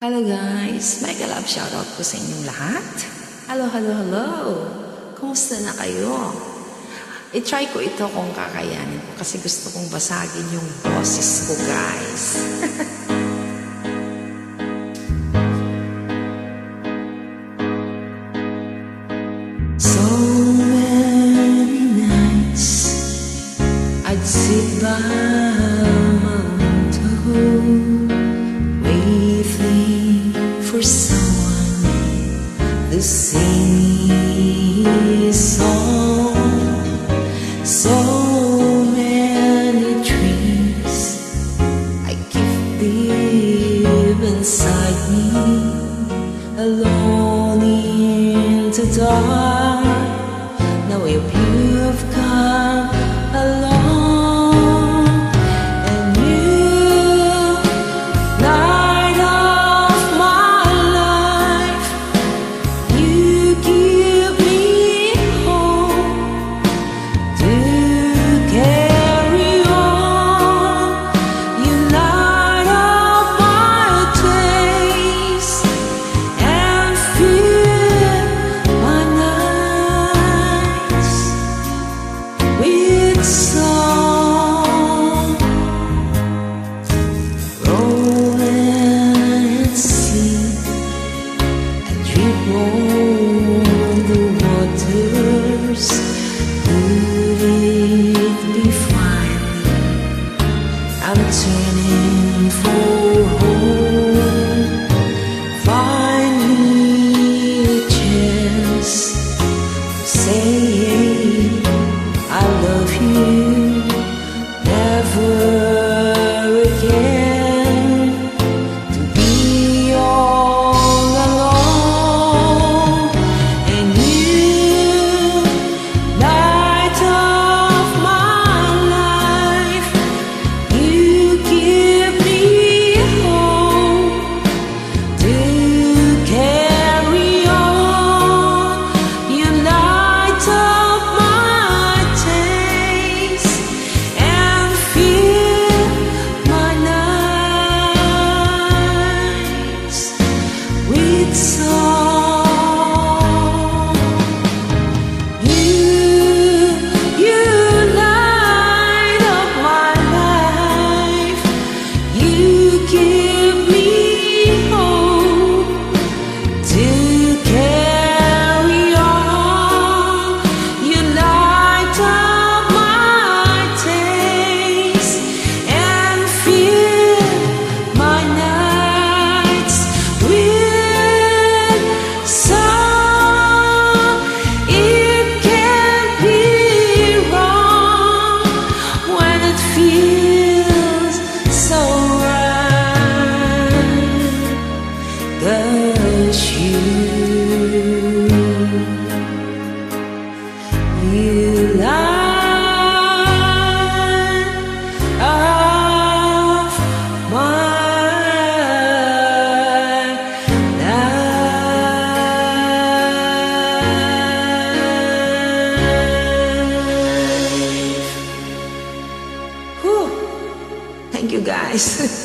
Hello guys! Mega love shoutout po sa inyong lahat. Hello, hello, hello! Kumusta na kayo? I-try ko ito kung kakayanin ko kasi gusto kong basagin yung boses ko guys. So many nights I'd sit by for someone to sing me a song. So many dreams I keep deep inside me, alone in the dark. Now if you've come along, I'm turning for home. Find me a chance to say I love you. Never again to be all alone. And you, light of my life, you give me hope to carry on. You light up my days and fill my nights with song. You light of my life. Whew. Thank you guys.